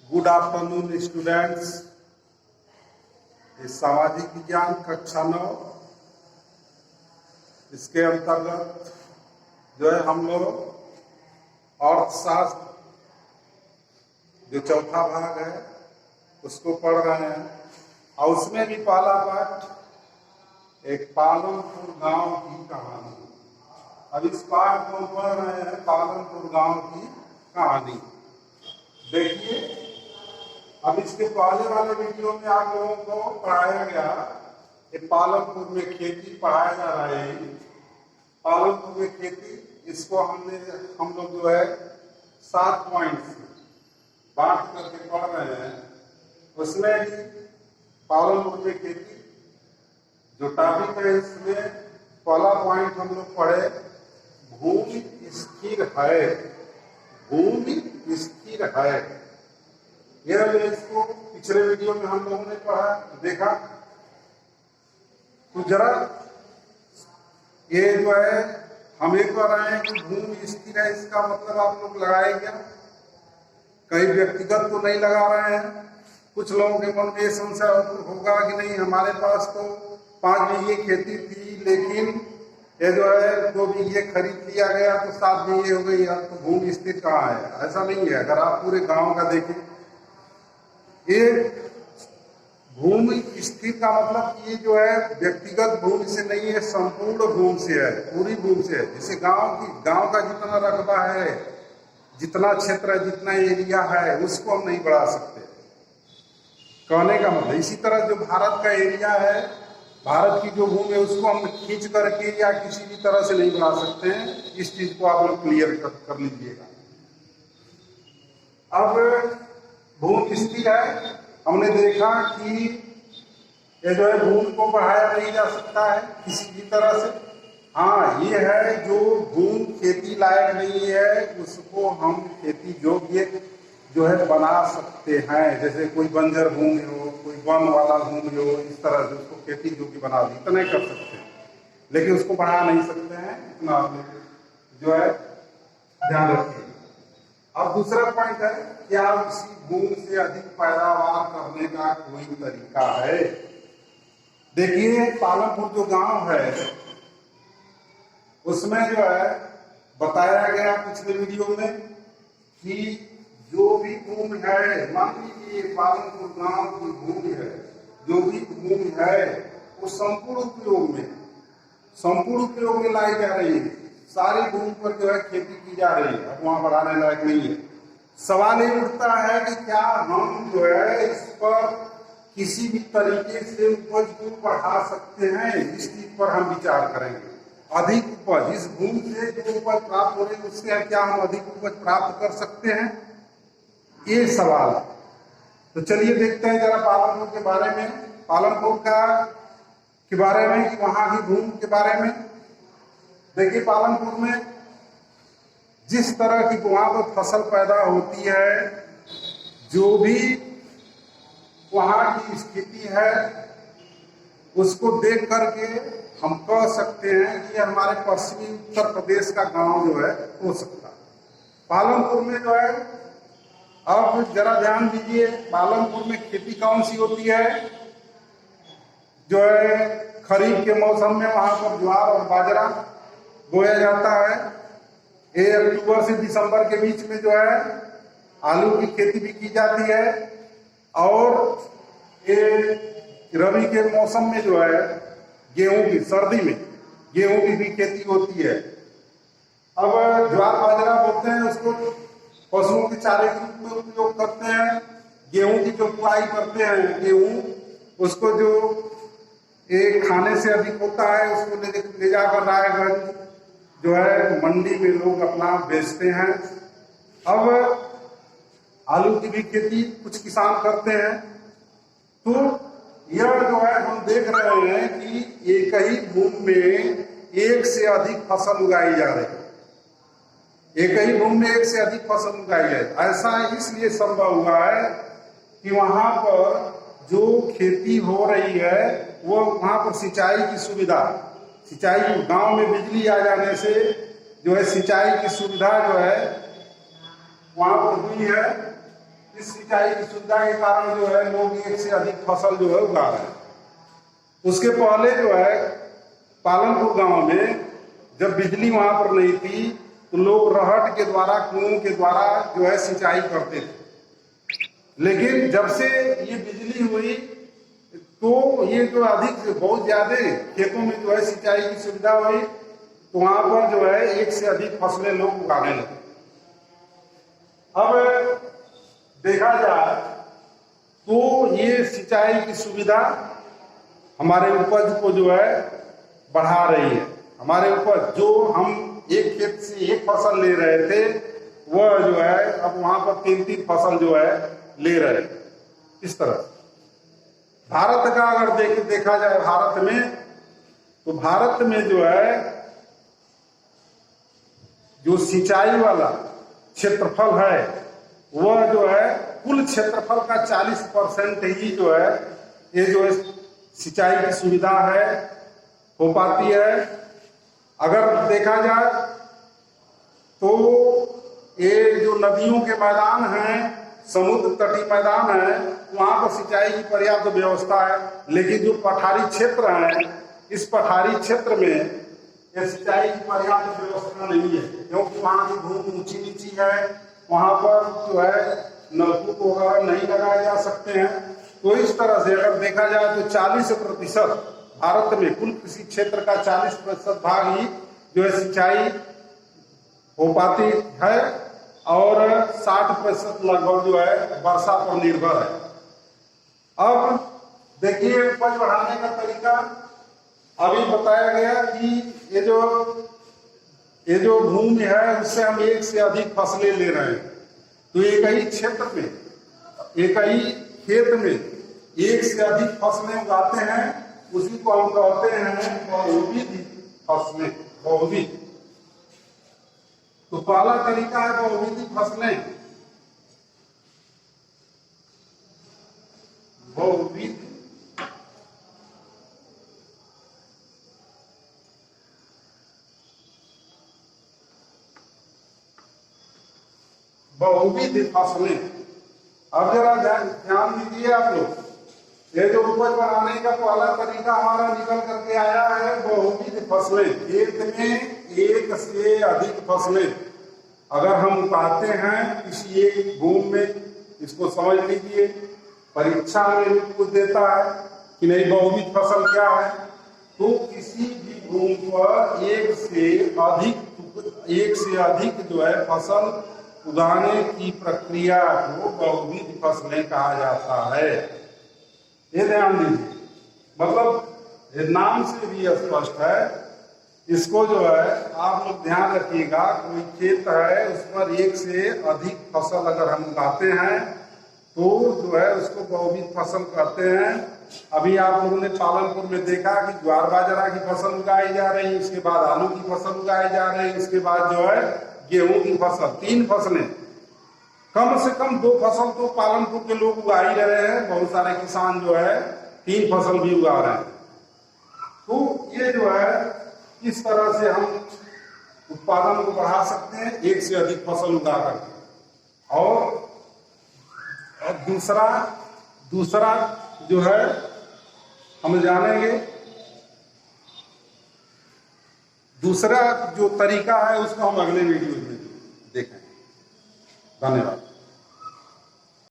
Good afternoon students. इस सामाजिक विज्ञान कक्षा 9 इसके अंतर्गत जो है हम लोग अर्थशास्त्र जो चौथा भाग है उसको पढ़ रहे हैं और उसमें भी पहला पाठ एक पालमपुर गांव की कहानी। अब इस पाठ को पढ़ रहे हैं पालमपुर गांव की कहानी। देखिए, अब इसके पहले वाले वीडियो में आप लोगों को पढ़ाया गया कि पालमपुर में खेती पढ़ाया जा रहा है। पालमपुर में खेती इसको हम लोग जो है 7 पॉइंट बांट करके पढ़ रहे हैं। उसमें भी पालमपुर में खेती जो टॉपिक है इसमें पहला पॉइंट हम लोग पढ़े भूमि स्थिर है। भूमि स्थिर है, यह इसको पिछले वीडियो में हम लोगों ने पढ़ा देखा। तो जरा ये जो है हम एक बार आए कि भूमि स्थिर है, इसका मतलब आप लोग लगाए क्या? कई व्यक्तिगत तो नहीं लगा रहे हैं। कुछ लोगों के मन में ये संशय होगा कि नहीं हमारे पास तो 5 बीघे खेती थी, लेकिन ये जो है 2 बीघे खरीद लिया गया तो 7 बीघे हो गई, तो भूमि स्थिर कहाँ है? ऐसा नहीं है। अगर आप पूरे गांव का देखें, ये भूमि स्थिर का मतलब ये जो है व्यक्तिगत भूमि से नहीं है, संपूर्ण भूमि से है, पूरी भूमि से है। जैसे गांव का जितना रकबा है, जितना क्षेत्र है, जितना एरिया है, उसको हम नहीं बढ़ा सकते कहने का मतलब। इसी तरह जो भारत का एरिया है, भारत की जो भूमि है, उसको हम खींच करके या किसी भी तरह से नहीं बढ़ा सकते हैं। इस चीज को आप लोग क्लियर कर लीजिएगा। अब भूमि स्थिर है, हमने देखा कि ये जो है भूमि को बढ़ाया नहीं जा सकता है किसी भी तरह से। हाँ, ये है जो भूमि खेती लायक नहीं है उसको हम खेती योग्य जो है बना सकते हैं। जैसे कोई बंजर भूमि हो, कोई वन वाला भूमि हो, इस तरह से उसको खेती योग्य बना दी, इतना कर सकते हैं, लेकिन उसको बढ़ा नहीं सकते हैं। इतना जो है ध्यान रखिए। अब दूसरा पॉइंट है, क्या उसी भूमि से अधिक पैदावार करने का कोई तरीका है? देखिए, पालमपुर जो गांव है उसमें जो है बताया गया पिछले वीडियो में कि जो भी भूमि है, मान लीजिए पालमपुर गांव की भूमि है, जो भी भूमि है वो संपूर्ण उपयोग में लाई जा रही है। सारी भूमि पर जो है खेती की जा रही है, अब वहां बढ़ाने लायक नहीं है। सवाल ये उठता है कि क्या हम जो है इस पर किसी भी तरीके से उपज को बढ़ा सकते हैं? इस चीज पर हम विचार करेंगे। अधिक उपज, इस भूमि से जो उपज प्राप्त हो रही है उससे क्या हम अधिक उपज प्राप्त कर सकते हैं? ये सवाल है। तो चलिए देखते हैं जरा पालमपुर के बारे में, पालमपुर के बारे में, कि वहां की भूमि के बारे में। देखिए, पालमपुर में जिस तरह की वहां पर फसल पैदा होती है, जो भी वहां की स्थिति है, उसको देख करके हम कह सकते हैं कि हमारे पश्चिमी उत्तर प्रदेश का गांव जो है हो सकता है। पालमपुर में जो है, अब जरा ध्यान दीजिए, पालमपुर में खेती कौन सी होती है? जो है खरीफ के मौसम में वहां पर ज्वार और बाजरा बोया जाता है। ये अक्टूबर से दिसंबर के बीच में जो है आलू की खेती भी की जाती है, और ये रबी के मौसम में जो है गेहूं की, सर्दी में गेहूं की भी खेती होती है। अब ज्वार बाजरा बोलते हैं उसको, पशुओं के चारे के रूप में उपयोग करते हैं। गेहूं की जो बुआई करते हैं, गेहूं उसको जो एक खाने से अधिक होता है उसको ले जाकर रायगंज जो है मंडी में लोग अपना बेचते हैं। अब आलू की भी खेती कुछ किसान करते हैं। तो यह जो है हम देख रहे हैं कि एक ही भूमि में एक से अधिक फसल उगाई जा रही है। एक ही भूमि में एक से अधिक फसल उगाई है। ऐसा इसलिए संभव हुआ है कि वहां पर जो खेती हो रही है वो वहां पर सिंचाई की सुविधा, सिंचाई गांव में बिजली आ जाने से जो है सिंचाई की सुविधा जो है वहां पर हुई है। इस सिंचाई की सुविधा के कारण जो है लोग एक से अधिक फसल जो है उगा रहे हैं। उसके पहले जो है पालनपुर गांव में जब बिजली वहां पर नहीं थी तो लोग रहट के द्वारा, कुओं के द्वारा जो है सिंचाई करते थे। लेकिन जब से ये बिजली हुई तो ये जो अधिक बहुत ज्यादा खेतों में जो है सिंचाई की सुविधा हुई तो वहां पर जो है एक से अधिक फसलें लोग उगाने लगे। अब देखा जाए तो ये सिंचाई की सुविधा हमारे उपज को जो है बढ़ा रही है। हमारे उपज जो हम एक खेत से एक फसल ले रहे थे वह जो है अब वहां पर 3-3 फसल जो है ले रहे हैं। इस तरह भारत का अगर देखा जाए भारत में तो भारत में जो है जो सिंचाई वाला क्षेत्रफल है वह जो है कुल क्षेत्रफल का 40% ही जो है ये जो है सिंचाई की सुविधा है हो पाती है। अगर देखा जाए तो ये जो नदियों के मैदान हैं, समुद्र तटीय मैदान है, वहां पर सिंचाई की पर्याप्त व्यवस्था है। लेकिन जो पठारी क्षेत्र है इस पठारी क्षेत्र में ये सिंचाई की पर्याप्त व्यवस्था नहीं है क्योंकि वहां की भूमि ऊंची नीची है, वहां पर जो है नलकूप वगैरह नहीं लगाए जा सकते हैं। तो इस तरह से अगर देखा जाए तो 40% भारत में कुल कृषि क्षेत्र का 40% भाग ही जो है सिंचाई हो पाती है और 60% लगभग जो है वर्षा पर निर्भर है। अब देखिए उपज बढ़ाने का तरीका अभी बताया गया कि ये जो भूमि है उससे हम एक से अधिक फसलें ले रहे हैं। तो एक ही क्षेत्र में, एक ही खेत में एक से अधिक फसलें उगाते हैं, उसी को हम कहते हैं बहुविध फसलें। बहुविध तो पहला तरीका है बहुविध फसलें। बहुविध बहुविध फसलें। अब जरा ध्यान दीजिए आप लोग, ये जो उपज बढ़ाने का पहला तरीका हमारा निकल करके आया है बहुविध फसलें। खेत में एक से अधिक फसलें अगर हम उगाते हैं किसी एक भूमि में, इसको समझ लीजिए। परीक्षा में भी कुछ देता है कि नहीं बहुविध फसल क्या है, तो किसी भी भूमि पर एक से अधिक जो है फसल उगाने की प्रक्रिया को बहुविध फसलें कहा जाता है। ये ध्यान दीजिए, मतलब नाम से भी स्पष्ट है। इसको जो है आप लोग ध्यान रखिएगा, कोई खेत है उस पर एक से अधिक फसल अगर हम उगाते हैं तो जो है उसको बहुविध फसल कहते हैं। अभी आप लोगों ने पालनपुर में देखा कि ज्वार बाजरा की फसल उगाई जा रही है, उसके बाद आलू की फसल उगाई जा रही है, उसके बाद जो है गेहूं की फसल। 3 फसलें, कम से कम 2 फसल तो पालनपुर के लोग उगा ही रहे हैं। बहुत सारे किसान जो है 3 फसल भी उगा रहे हैं। तो ये जो है इस तरह से हम उत्पादन को बढ़ा सकते हैं एक से अधिक फसल उगा करके। और दूसरा जो है हम जानेंगे, दूसरा जो तरीका है उसको हम अगले वीडियो में देखेंगे। धन्यवाद।